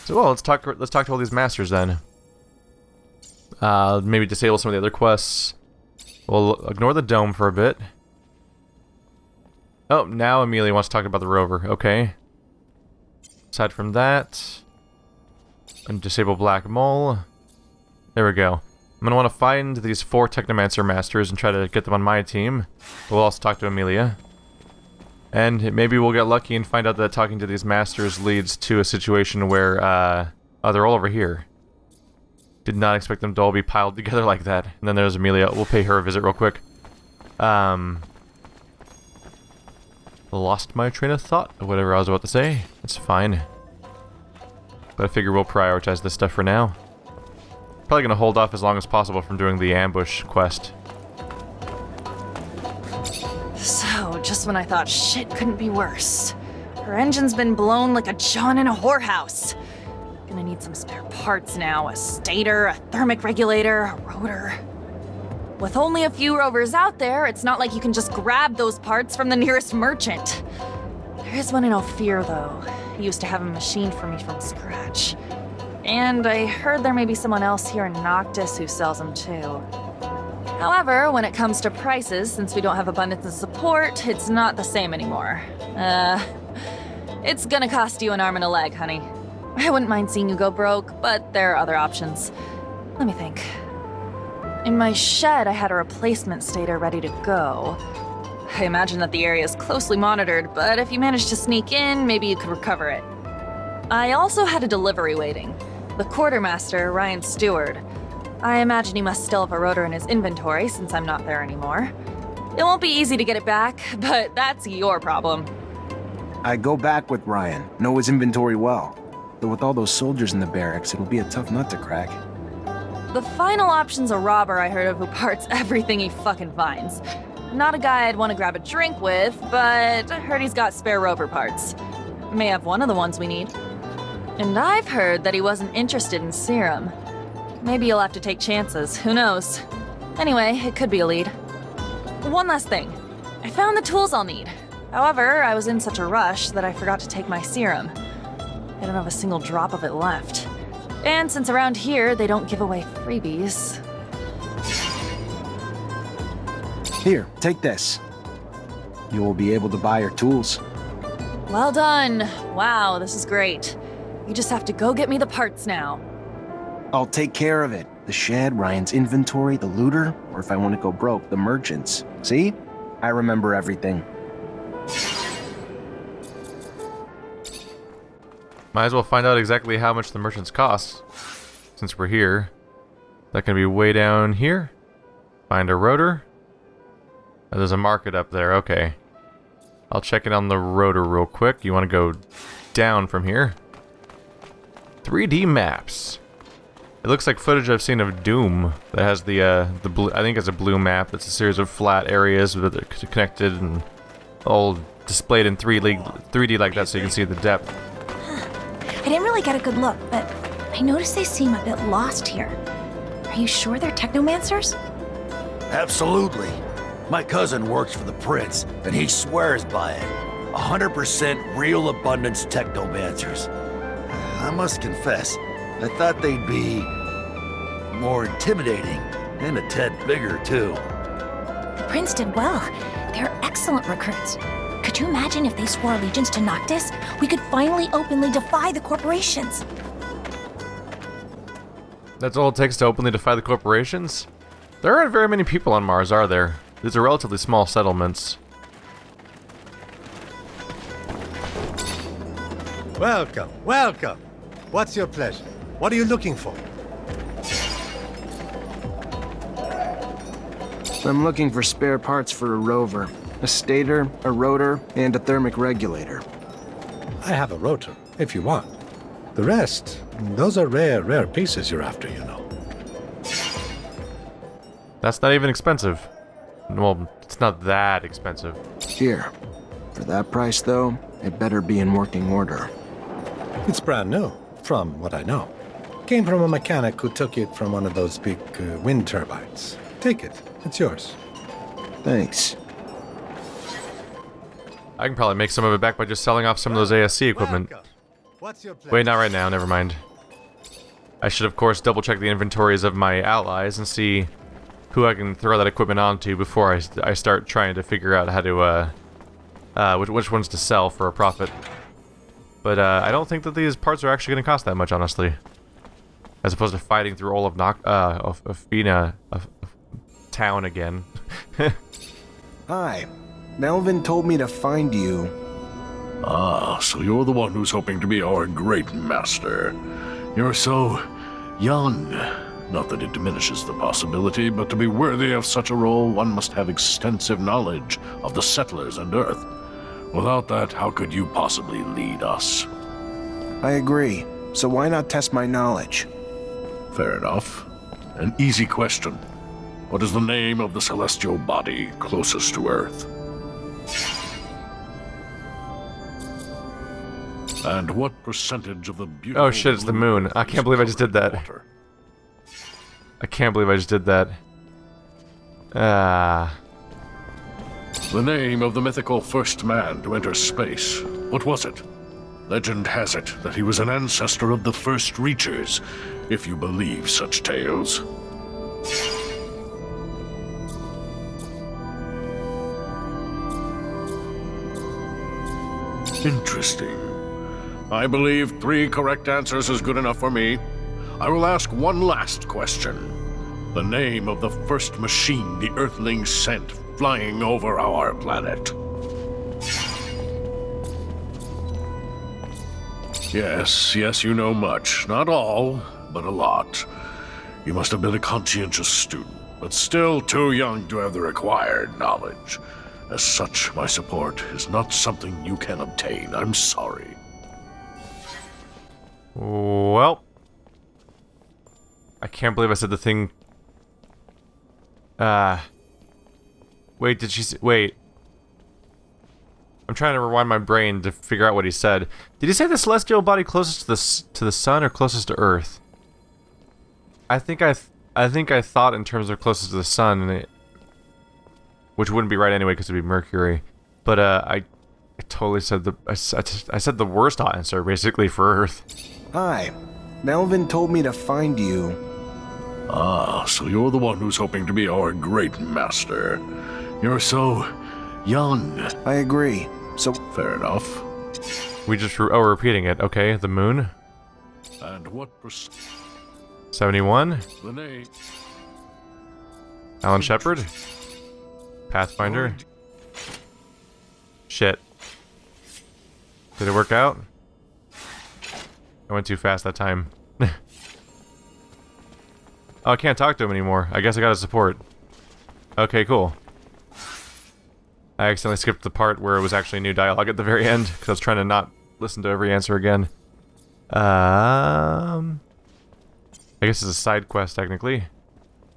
So well, let's talk to all these masters then. Maybe disable some of the other quests. We'll ignore the dome for a bit. Oh, now Amelia wants to talk about the rover. Okay. Aside from that, and disable Black Mole. There we go. I'm gonna want to find these 4 Technomancer masters and try to get them on my team. We'll also talk to Amelia. And maybe we'll get lucky and find out that talking to these masters leads to a situation where, oh, they're all over here. Did not expect them to all be piled together like that. And then there's Amelia. We'll pay her a visit real quick. Lost my train of thought of whatever I was about to say. It's fine. But I figure we'll prioritize this stuff for now. Probably gonna hold off as long as possible from doing the ambush quest. So, just when I thought shit couldn't be worse, her engine's been blown like a John in a whorehouse. Gonna need some spare parts now, a stator, a thermic regulator, a rotor. With only a few rovers out there, it's not like you can just grab those parts from the nearest merchant. There is one in Ophir, though. He used to have a machine for me from scratch. And I heard there may be someone else here in Noctis who sells them too. However, when it comes to prices, since we don't have abundance of support, it's not the same anymore. It's gonna cost you an arm and a leg, honey. I wouldn't mind seeing you go broke, but there are other options. Let me think. In my shed, I had a replacement stator ready to go. I imagine that the area is closely monitored, but if you manage to sneak in, maybe you could recover it. I also had a delivery waiting. The quartermaster, Ryan Stewart. I imagine he must still have a rotor in his inventory since I'm not there anymore. It won't be easy to get it back, but that's your problem. I go back with Ryan, know his inventory well. Though with all those soldiers in the barracks, it'll be a tough nut to crack. The final option's a robber I heard of who parts everything he fucking finds. Not a guy I'd want to grab a drink with, but I heard he's got spare rover parts. May have one of the ones we need. And I've heard that he wasn't interested in serum. Maybe you'll have to take chances, who knows? Anyway, it could be a lead. One last thing. I found the tools I'll need. However, I was in such a rush that I forgot to take my serum. I don't have a single drop of it left. And since around here, they don't give away freebies. Here, take this. You will be able to buy your tools. Well done. Wow, this is great. You just have to go get me the parts now. I'll take care of it. The shed, Ryan's inventory, the looter, or if I want to go broke, the merchants. See? I remember everything. Might as well find out exactly how much the merchants cost, since we're here. That can be way down here. Find a rotor. Oh, there's a market up there, okay. I'll check it on the rotor real quick. You want to go down from here. 3D maps. It looks like footage I've seen of Doom that has the blue, I think it's a blue map. It's a series of flat areas that are connected and all displayed in 3D like that so you can see the depth. I didn't really get a good look, but I noticed they seem a bit lost here. Are you sure they're Technomancers? Absolutely. My cousin works for the Prince, and he swears by it. 100% real abundance Technomancers. I must confess, I thought they'd be more intimidating, and a tad bigger too. The Prince did well. They're excellent recruits. Could you imagine if they swore allegiance to Noctis? We could finally openly defy the corporations. That's all it takes to openly defy the corporations? There aren't very many people on Mars, are there? These are relatively small settlements. Welcome, welcome. What's your pleasure? What are you looking for? I'm looking for spare parts for a rover. A stator, a rotor, and a thermic regulator. I have a rotor, if you want. The rest, those are rare pieces you're after, you know. That's not even expensive. Well, it's not that expensive. Here. For that price, though, it better be in working order. It's brand new, from what I know. Came from a mechanic who took it from one of those big wind turbines. Take it, it's yours. Thanks. I can probably make some of it back by just selling off some of those ASC equipment. Welcome. What's your plan? Wait, not right now, never mind. I should, of course, double check the inventories of my allies and see who I can throw that equipment onto before I start trying to figure out how to, which ones to sell for a profit. But, I don't think that these parts are actually going to cost that much, honestly. As opposed to fighting through all of town again. Hi. Melvin told me to find you. Ah, so you're the one who's hoping to be our great master. You're so young. Not that it diminishes the possibility, but to be worthy of such a role, one must have extensive knowledge of the settlers and Earth. Without that, how could you possibly lead us? I agree. So why not test my knowledge? Fair enough. An easy question. What is the name of the celestial body closest to Earth? And what percentage of the beautiful... Oh shit, it's the moon. I can't believe I just did that. Water? I can't believe I just did that. The name of the mythical first man to enter space. What was it? Legend has it that he was an ancestor of the first Reachers, if you believe such tales. Interesting. I believe 3 correct answers is good enough for me. I will ask one last question. The name of the first machine the Earthlings sent flying over our planet. Yes, you know much. Not all, but a lot. You must have been a conscientious student, but still too young to have the required knowledge. As such, my support is not something you can obtain. I'm sorry. Well, I can't believe I said the thing. Wait, did she wait? I'm trying to rewind my brain to figure out what he said. Did he say the celestial body closest to the sun or closest to Earth? I think I thought in terms of closest to the sun, and which wouldn't be right anyway because it'd be Mercury. But I totally said I said the worst answer basically for Earth. Hi. Melvin told me to find you. Ah, so you're the one who's hoping to be our great master. You're so young. I agree. So Fair enough. We just we're repeating it. Okay, the moon. And what 71. the name? Alan Shepard. Pathfinder. Shit. Did it work out? I went too fast that time. Oh, I can't talk to him anymore. I guess I got a support. Okay, cool. I accidentally skipped the part where it was actually new dialogue at the very end because I was trying to not listen to every answer again. I guess it's a side quest technically.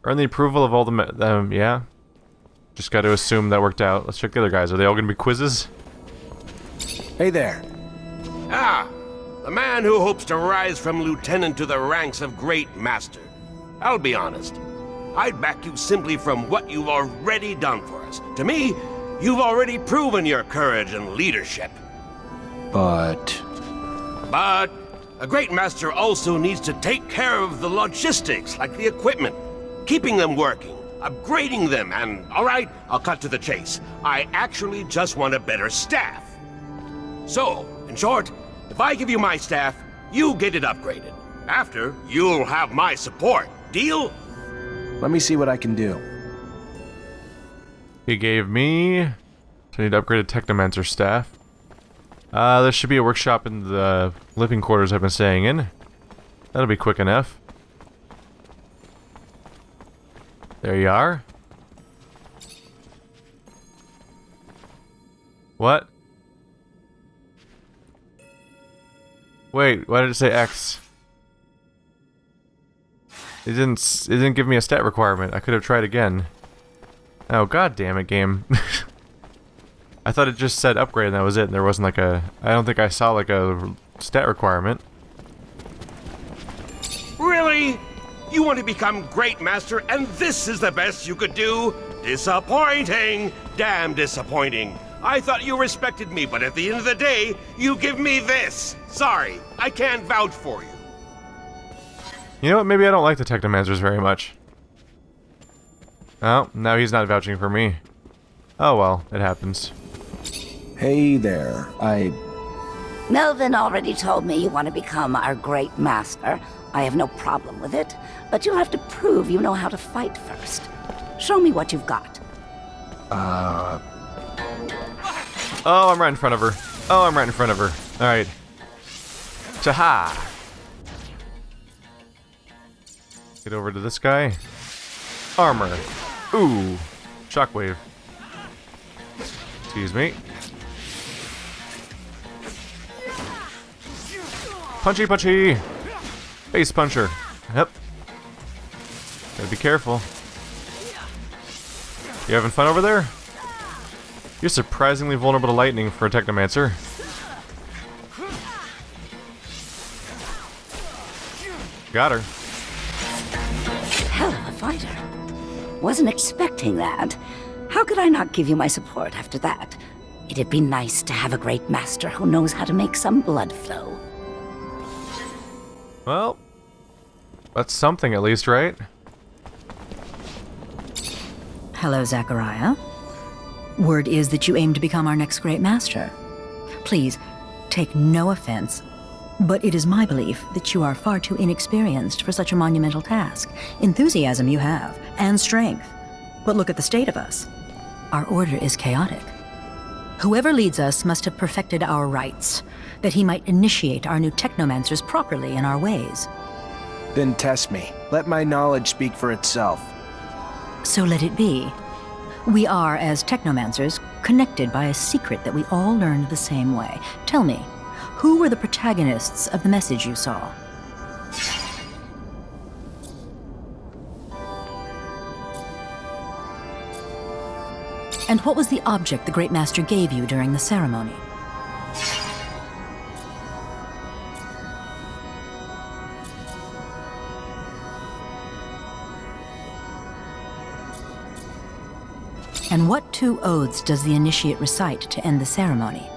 Earn the approval of all the yeah. Just got to assume that worked out. Let's check the other guys. Are they all going to be quizzes? hey there. Ah, the man who hopes to rise from lieutenant to the ranks of great master. I'll be honest. I'd back you simply from what you've already done for us. To me, you've already proven your courage and leadership. But a great master also needs to take care of the logistics, like the equipment, keeping them working, upgrading them, and, all right, I'll cut to the chase. I actually just want a better staff. So, in short, if I give you my staff, you get it upgraded. After, you'll have my support. Deal? let me see what I can do. He gave me... So I need to upgrade a Technomancer staff. There should be a workshop in the living quarters I've been staying in. That'll be quick enough. There you are. What? Wait, why did it say X? It didn't give me a stat requirement. I could have tried again. Oh, god damn it, game. I thought it just said upgrade and that was it, and there wasn't like a... I don't think I saw like a stat requirement. Really? You want to become great master, and this is the best you could do? Disappointing! Damn disappointing. I thought you respected me, but at the end of the day, you give me this. Sorry, I can't vouch for you. You know what? Maybe I don't like the Technomancers very much. Oh, now he's not vouching for me. Oh well, it happens. Hey there. Melvin already told me you want to become our great master. I have no problem with it, but you'll have to prove you know how to fight first. Show me what you've got. Oh, I'm right in front of her. Oh, I'm right in front of her. Alright. Chaha! Get over to this guy. Armour. Ooh. Shockwave. Excuse me. Punchy punchy! Face puncher. Yep. Gotta be careful. You having fun over there? You're surprisingly vulnerable to lightning for a Technomancer. Got her. Hell of a fighter. Wasn't expecting that. How could I not give you my support after that? It'd be nice to have a great master who knows how to make some blood flow. Well, that's something at least, right? Hello, Zachariah. Word is that you aim to become our next great master. Please, take no offense, but it is my belief that you are far too inexperienced for such a monumental task. Enthusiasm you have, and strength. But look at the state of us. Our order is chaotic. Whoever leads us must have perfected our rites, that he might initiate our new Technomancers properly in our ways. Then test me. Let my knowledge speak for itself. So let it be. We are, as Technomancers, connected by a secret that we all learned the same way. Tell me, who were the protagonists of the message you saw? And what was the object the Great Master gave you during the ceremony? And what two oaths does the initiate recite to end the ceremony?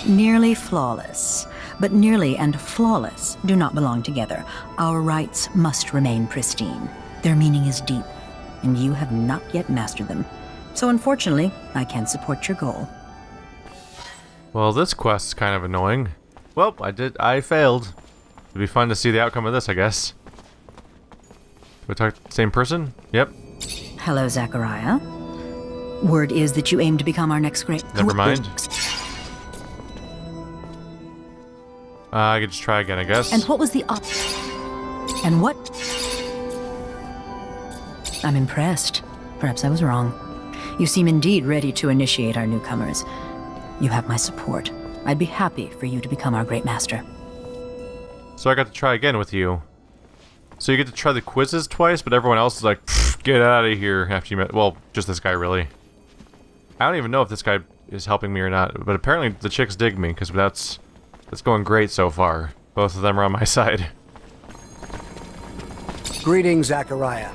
Nearly flawless. But nearly and flawless do not belong together. Our rites must remain pristine. Their meaning is deep, and you have not yet mastered them. So unfortunately, I can't support your goal. Well, this quest is kind of annoying. Well, I failed. It'd be fun to see the outcome of this, I guess. Do I talk to the same person? Yep. Hello, Zachariah. Word is that you aim to become our next great... Never mind. I could just try again, I guess. And what was the And what? I'm impressed. Perhaps I was wrong. You seem indeed ready to initiate our newcomers. You have my support. I'd be happy for you to become our great master. So I got to try again with you. So you get to try the quizzes twice, but everyone else is like, get out of here after you met... Well, just this guy, really. I don't even know if this guy is helping me or not, but apparently the chicks dig me, because that's going great so far. Both of them are on my side. Greetings, Zachariah.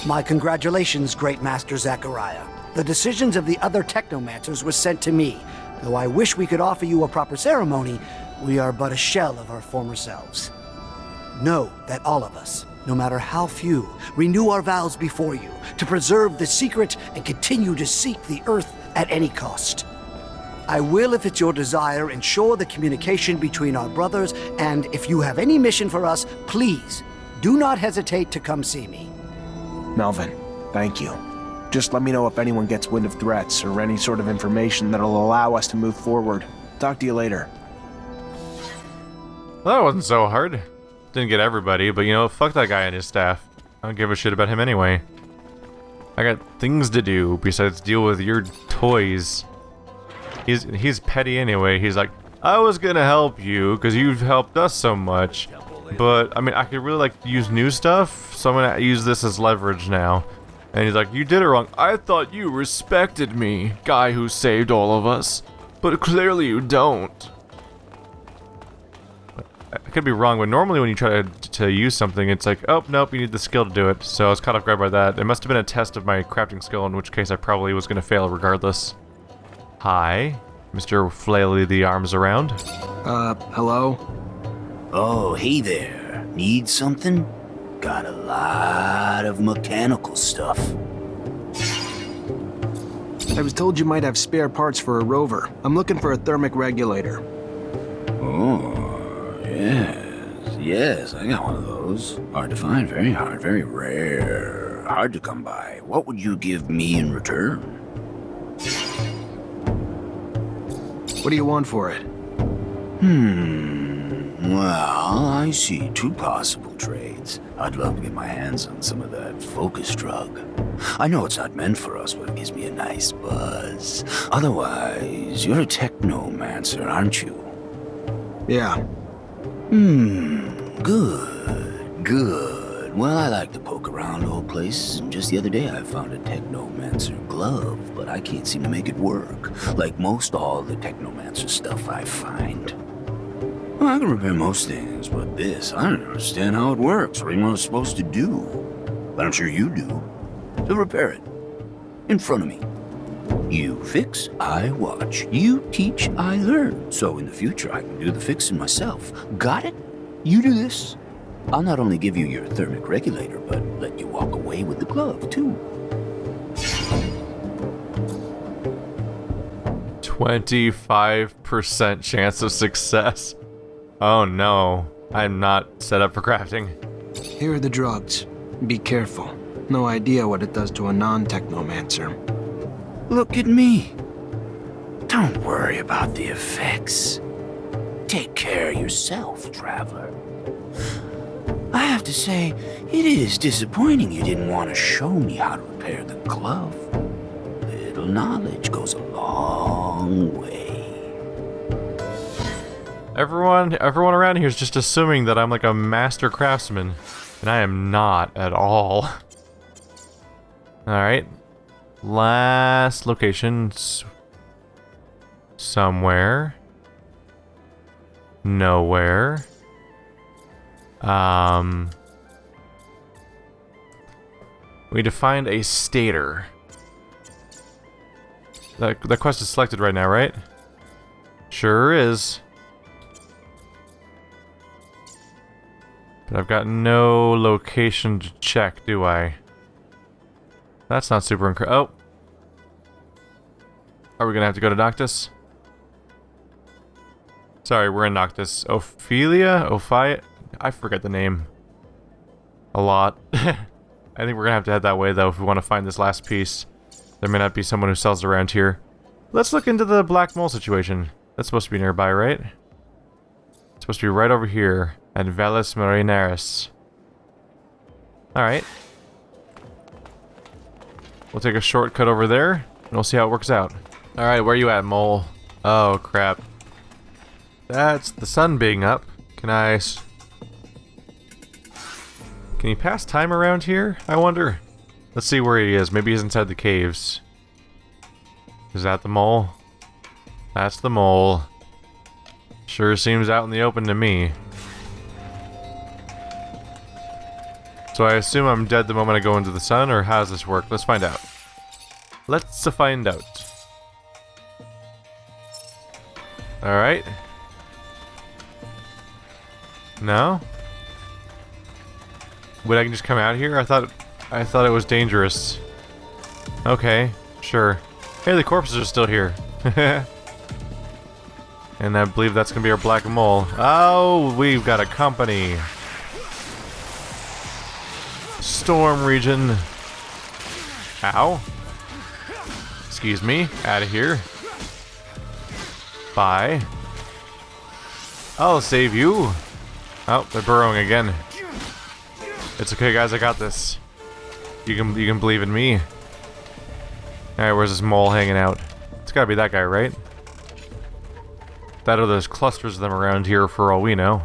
My congratulations, Great Master Zachariah. The decisions of the other Technomancers were sent to me. Though I wish we could offer you a proper ceremony, we are but a shell of our former selves. Know that all of us, no matter how few, renew our vows before you to preserve the secret and continue to seek the Earth at any cost. I will, if it's your desire, ensure the communication between our brothers, and if you have any mission for us, please, do not hesitate to come see me. Melvin, thank you. Just let me know if anyone gets wind of threats or any sort of information that'll allow us to move forward. Talk to you later. Well, that wasn't so hard. Didn't get everybody, but you know, fuck that guy and his staff. I don't give a shit about him anyway. I got things to do besides deal with your toys. He's petty anyway. He's like, I was gonna help you because you've helped us so much, but I mean, I could really like use new stuff, so I'm gonna use this as leverage now. And he's like, you did it wrong. I thought you respected me, guy who saved all of us, but clearly you don't. I could be wrong, but normally when you try to use something, it's like, oh, nope, you need the skill to do it. So I was caught off guard by that. It must have been a test of my crafting skill, in which case I probably was going to fail regardless. Hi, Mr. Flaily the Arms Around. Hello? Oh, hey there. Need something? Got a lot of mechanical stuff. I was told you might have spare parts for a rover. I'm looking for a thermic regulator. Oh, yes, I got one of those. Hard to find, very hard, very rare. Hard to come by. What would you give me in return? What do you want for it? Well, I see two possible trades. I'd love to get my hands on some of that focus drug. I know it's not meant for us, but it gives me a nice buzz. Otherwise, you're a Technomancer, aren't you? Yeah. Good. Well, I like to poke around old places, and just the other day I found a Technomancer glove, but I can't seem to make it work, like most all the Technomancer stuff I find. Well, I can repair most things, but this, I don't understand how it works, or even what it's supposed to do. But I'm sure you do. So repair it. In front of me. You fix, I watch. You teach, I learn. So in the future, I can do the fixing myself. Got it? You do this. I'll not only give you your thermic regulator, but let you walk away with the glove, too. 25% chance of success. Oh no, I'm not set up for crafting. Here are the drugs. Be careful. No idea what it does to a non-Technomancer. Look at me. Don't worry about the effects. Take care of yourself, traveler. I have to say, it is disappointing you didn't want to show me how to repair the glove. Little knowledge goes a long way. Everyone around here is just assuming that I'm like a master craftsman, and I am not at all. Alright. Last location. Somewhere. Nowhere. We need to find a stator. The quest is selected right now, right? Sure is. But I've got no location to check, do I? That's not super oh. Are we gonna have to go to Noctis? Sorry, we're in Noctis. Ophelia? Ophia? I forget the name. A lot. I think we're gonna have to head that way, though, if we want to find this last piece. There may not be someone who sells around here. Let's look into the Black Mole situation. That's supposed to be nearby, right? It's supposed to be right over here. At Valles Marinaris. Alright. We'll take a shortcut over there, and we'll see how it works out. Alright, where you at, mole? Oh, crap. That's the sun being up. Can you pass time around here, I wonder? Let's see where he is. Maybe he's inside the caves. Is that the mole? That's the mole. Sure seems out in the open to me. So I assume I'm dead the moment I go into the sun, or how does this work? Let's find out. Let's find out. Alright. No? Wait, I can just come out here? I thought it was dangerous. Okay, sure. Hey, the corpses are still here. And I believe that's gonna be our black mole. Oh, we've got a company. Storm region. Ow. Excuse me. Out of here. Bye. I'll save you. Oh, they're burrowing again. It's okay, guys. I got this. You can believe in me. Alright, where's this mole hanging out? It's gotta be that guy, right? That or there's clusters of them around here for all we know.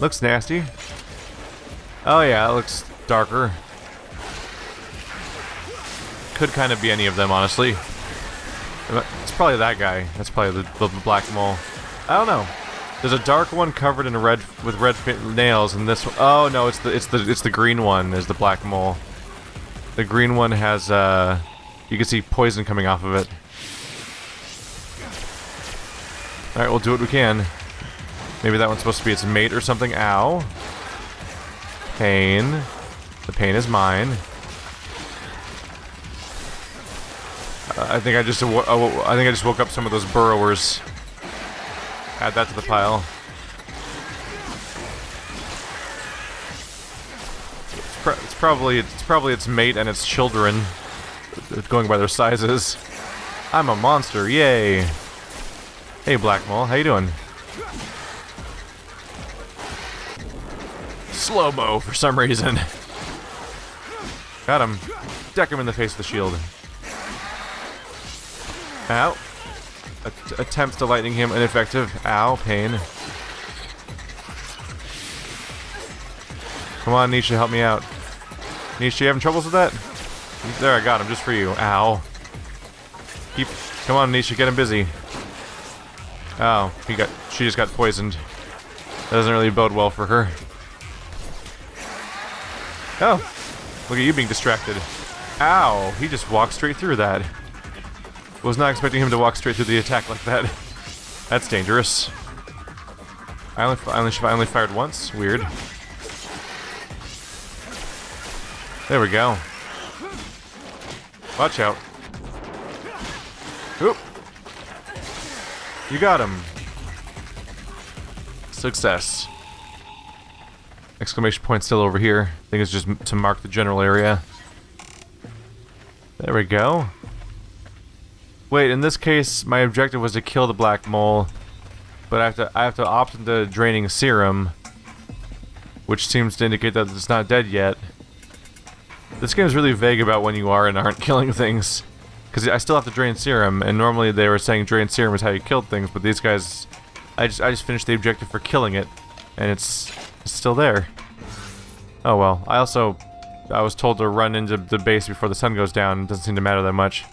Looks nasty. Oh yeah, it looks darker. Could kind of be any of them, honestly. It's probably that guy. That's probably the black mole. I don't know. There's a dark one covered in red with red nails, and this. Oh no, it's the green one. Is the black mole. The green one has you can see poison coming off of it. All right, we'll do what we can. Maybe that one's supposed to be its mate or something. Ow. Pain. The pain is mine. I think I just woke up some of those burrowers. Add that to the pile. It's probably its mate and its children, going by their sizes. I'm a monster, yay! Hey, Black Mole, how you doing? Slow-mo for some reason. Got him. Deck him in the face with the shield. Ow. Attempts to lightning him ineffective. Ow, pain. Come on, Nisha, help me out. Nisha, you having troubles with that? There, I got him, just for you. Ow. Come on, Nisha, get him busy. Oh, she just got poisoned. That doesn't really bode well for her. Oh, look at you being distracted. Ow, he just walked straight through that. Was not expecting him to walk straight through the attack like that. That's dangerous. I only fired once. Weird. There we go. Watch out. Oop. You got him. Success. Exclamation point still over here. I think it's just to mark the general area. There we go. Wait, in this case, my objective was to kill the black mole, but I have to opt into draining serum, which seems to indicate that it's not dead yet. This game is really vague about when you are and aren't killing things, because I still have to drain serum, and normally they were saying drain serum is how you killed things, but these guys, I just finished the objective for killing it, and it's still there. Oh well. I was told to run into the base before the sun goes down. It doesn't seem to matter that much.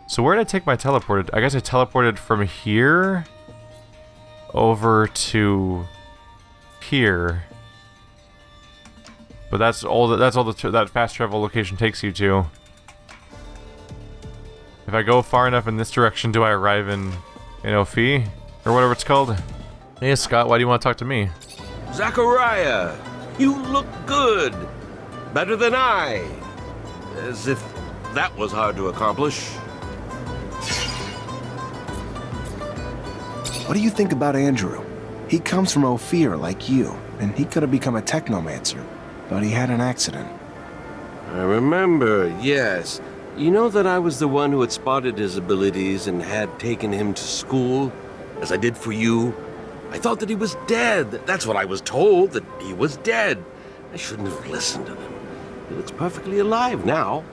So where did I take my teleported? I guess I teleported from here over to here. But that's all that fast travel location takes you to. If I go far enough in this direction, do I arrive in Ophi? Or whatever it's called? Hey Scott, why do you want to talk to me? Zachariah, you look good. Better than I. As if that was hard to accomplish. What do you think about Andrew? He comes from Ophir like you, and he could have become a Technomancer, but he had an accident. I remember, yes. You know that I was the one who had spotted his abilities and had taken him to school, as I did for you? I thought that he was dead. That's what I was told, that he was dead. I shouldn't have listened to them. He looks perfectly alive now.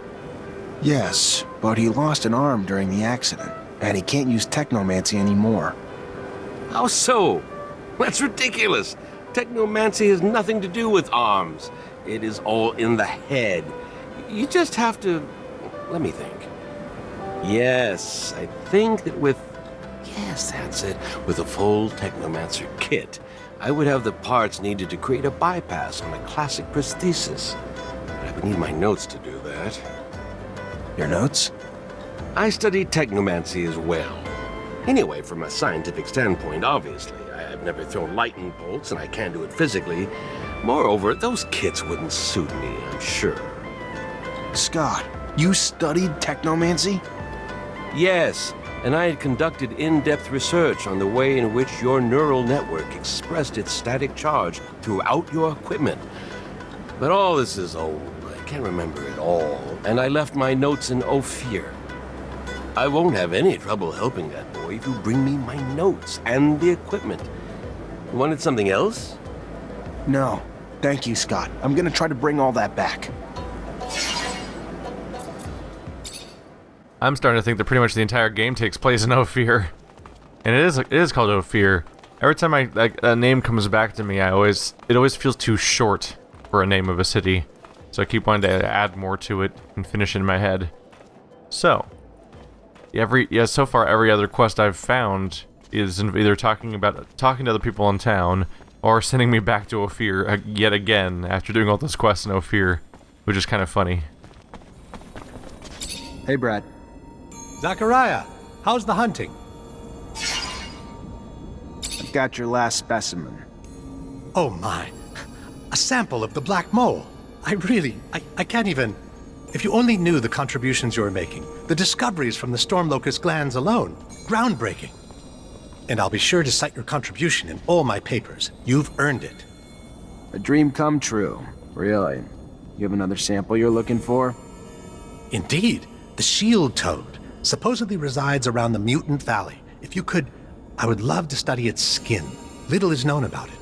Yes, but he lost an arm during the accident, and he can't use Technomancy anymore. How so? That's ridiculous. Technomancy has nothing to do with arms. It is all in the head. You just have to... Let me think. Yes, I think that with... Yes, that's it. With a full Technomancer kit, I would have the parts needed to create a bypass on a classic prosthesis. But I would need my notes to do that. Your notes? I studied Technomancy as well. Anyway, from a scientific standpoint, obviously. I've never thrown lightning bolts, and I can't do it physically. Moreover, those kits wouldn't suit me, I'm sure. Scott, you studied Technomancy? Yes, and I had conducted in-depth research on the way in which your neural network expressed its static charge throughout your equipment. But all this is old. I can't remember it all, and I left my notes in Ophir. I won't have any trouble helping that boy if you bring me my notes and the equipment. You wanted something else? No. Thank you, Scott. I'm gonna try to bring all that back. I'm starting to think that pretty much the entire game takes place in Ophir. And it is called Ophir. Every time a name comes back to me, it always feels too short for a name of a city. So I keep wanting to add more to it and finish it in my head. So, so far every other quest I've found is either talking to other people in town, or sending me back to Ophir yet again after doing all those quests in Ophir, which is kind of funny. Hey, Brad. Zachariah, how's the hunting? I've got your last specimen. Oh my. A sample of the black mole. I can't even... If you only knew the contributions you're making, the discoveries from the storm locust glands alone. Groundbreaking. And I'll be sure to cite your contribution in all my papers. You've earned it. A dream come true. Really? You have another sample you're looking for? Indeed. The shield toad supposedly resides around the Mutant Valley. If you could, I would love to study its skin. Little is known about it.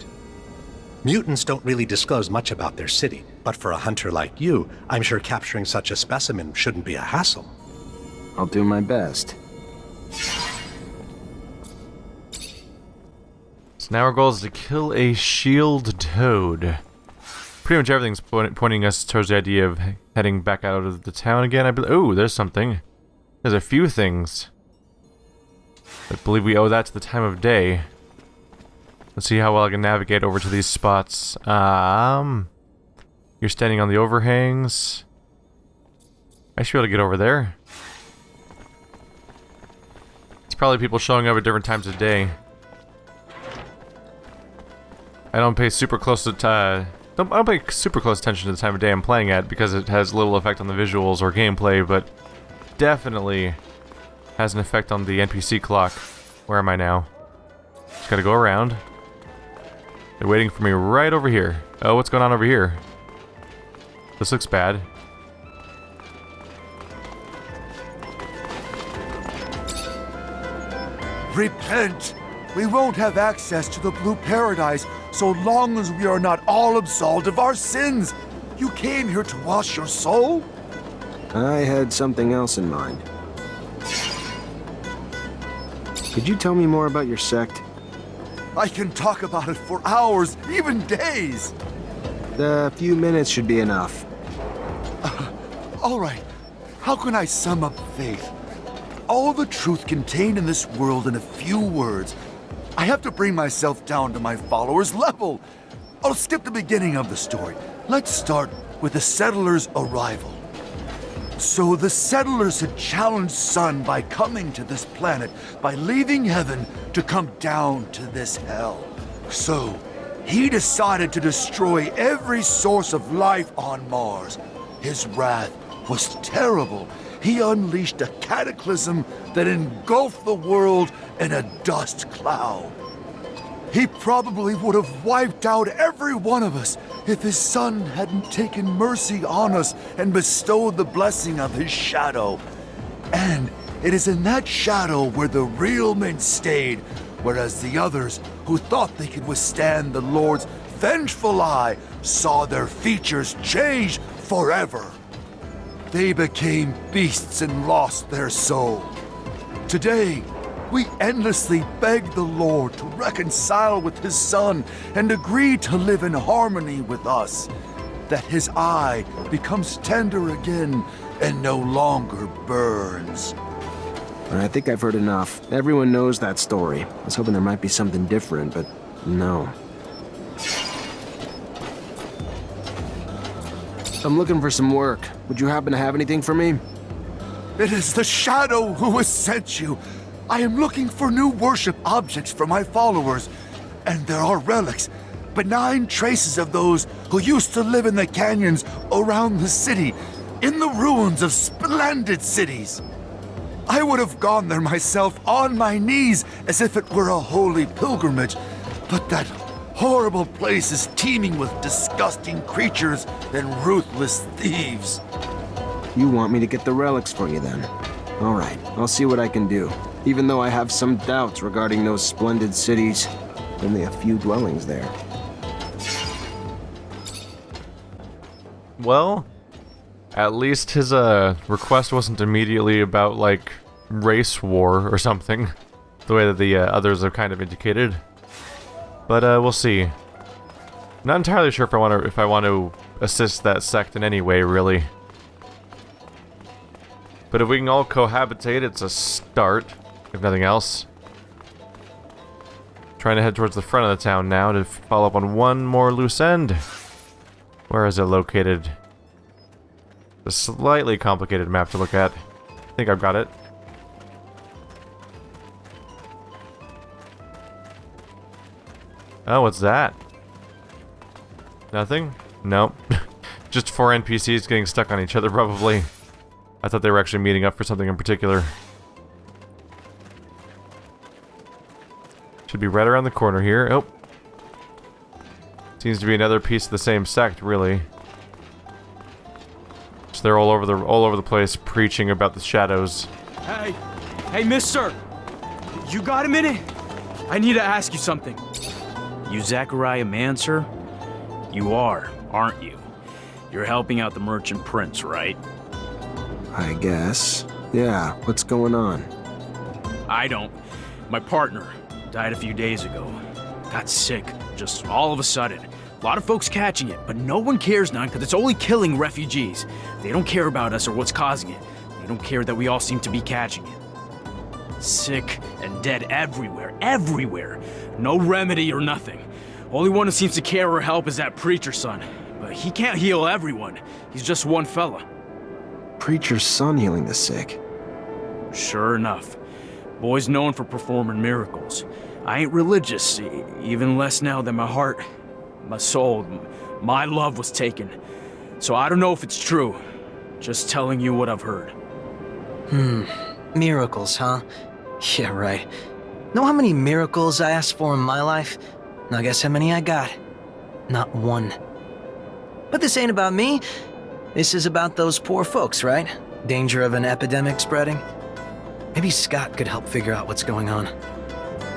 Mutants don't really disclose much about their city, but for a hunter like you, I'm sure capturing such a specimen shouldn't be a hassle. I'll do my best. So now our goal is to kill a shield toad. Pretty much everything's pointing us towards the idea of heading back out of the town again. Oh, there's something. There's a few things. I believe we owe that to the time of day. Let's see how well I can navigate over to these spots. You're standing on the overhangs. I should be able to get over there. It's probably people showing up at different times of day. I don't pay super close I don't pay super close attention to the time of day I'm playing at because it has little effect on the visuals or gameplay, but definitely has an effect on the NPC clock. Where am I now? Just gotta go around. They're waiting for me right over here. Oh, what's going on over here? This looks bad. Repent! We won't have access to the Blue Paradise so long as we are not all absolved of our sins. You came here to wash your soul? I had something else in mind. Could you tell me more about your sect? I can talk about it for hours, even days. A few minutes should be enough. All right. How can I sum up faith? All the truth contained in this world in a few words. I have to bring myself down to my followers' level. I'll skip the beginning of the story. Let's start with the settlers' arrival. So the settlers had challenged Sun by coming to this planet, by leaving heaven to come down to this hell. So he decided to destroy every source of life on Mars. His wrath was terrible. He unleashed a cataclysm that engulfed the world in a dust cloud. He probably would have wiped out every one of us if his son hadn't taken mercy on us and bestowed the blessing of his shadow. And it is in that shadow where the real men stayed, whereas the others, who thought they could withstand the Lord's vengeful eye, saw their features change forever. They became beasts and lost their soul. Today, we endlessly beg the Lord to reconcile with his Son and agree to live in harmony with us, that his eye becomes tender again and no longer burns. I think I've heard enough. Everyone knows that story. I was hoping there might be something different, but no. I'm looking for some work. Would you happen to have anything for me? It is the Shadow who has sent you. I am looking for new worship objects for my followers, and there are relics, benign traces of those who used to live in the canyons around the city, in the ruins of splendid cities. I would have gone there myself on my knees as if it were a holy pilgrimage, but that horrible place is teeming with disgusting creatures and ruthless thieves. You want me to get the relics for you then? All right, I'll see what I can do. Even though I have some doubts regarding those splendid cities, only a few dwellings there. Well, at least his request wasn't immediately about like race war or something, the way that the others have kind of indicated. But we'll see. Not entirely sure if I want to assist that sect in any way, really. But if we can all cohabitate, it's a start, if nothing else. Trying to head towards the front of the town now to follow up on one more loose end. Where is it located? A slightly complicated map to look at. I think I've got it. Oh, what's that? Nothing? Nope. Just 4 NPCs getting stuck on each other, probably. I thought they were actually meeting up for something in particular. Should be right around the corner here. Oh. Seems to be another piece of the same sect, really. So they're all over the place preaching about the shadows. Hey, mister! You got a minute? I need to ask you something. You Zachariah Mancer? You are, aren't you? You're helping out the merchant prince, right? I guess. Yeah, what's going on? I don't. My partner died a few days ago. Got sick, just all of a sudden. A lot of folks catching it, but no one cares none because it's only killing refugees. They don't care about us or what's causing it. They don't care that we all seem to be catching it. Sick and dead everywhere, everywhere. No remedy or nothing. Only one who seems to care or help is that preacher's son. But he can't heal everyone. He's just one fella. Preacher's son healing the sick. Sure enough. Boy's known for performing miracles. I ain't religious, even less now that my heart, my soul, my love was taken. So I don't know if it's true. Just telling you what I've heard. Miracles, huh? Yeah, right. Know how many miracles I asked for in my life? Now guess how many I got? Not one. But this ain't about me. This is about those poor folks, right? Danger of an epidemic spreading. Maybe Scott could help figure out what's going on.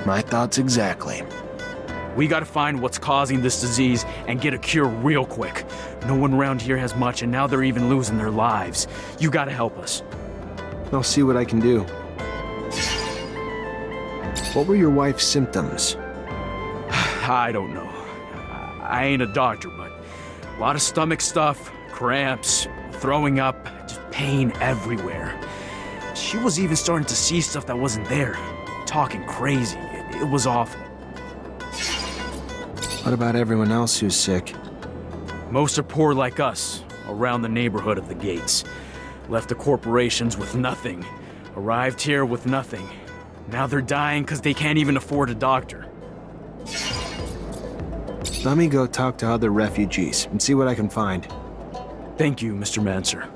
My thoughts exactly. We gotta find what's causing this disease and get a cure real quick. No one around here has much, and now they're even losing their lives. You gotta help us. I'll see what I can do. What were your wife's symptoms? I don't know. I ain't a doctor, but a lot of stomach stuff, cramps, throwing up, just pain everywhere. She was even starting to see stuff that wasn't there. Talking crazy. It was awful. What about everyone else who's sick? Most are poor like us, around the neighborhood of the gates. Left the corporations with nothing. Arrived here with nothing. Now they're dying because they can't even afford a doctor. Let me go talk to other refugees and see what I can find. Thank you, Mr. Mancer.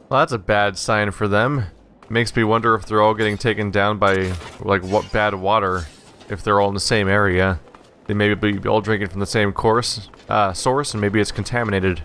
Well, that's a bad sign for them. Makes me wonder if they're all getting taken down by, like, what bad water, if they're all in the same area. They may be all drinking from the same source, and maybe it's contaminated.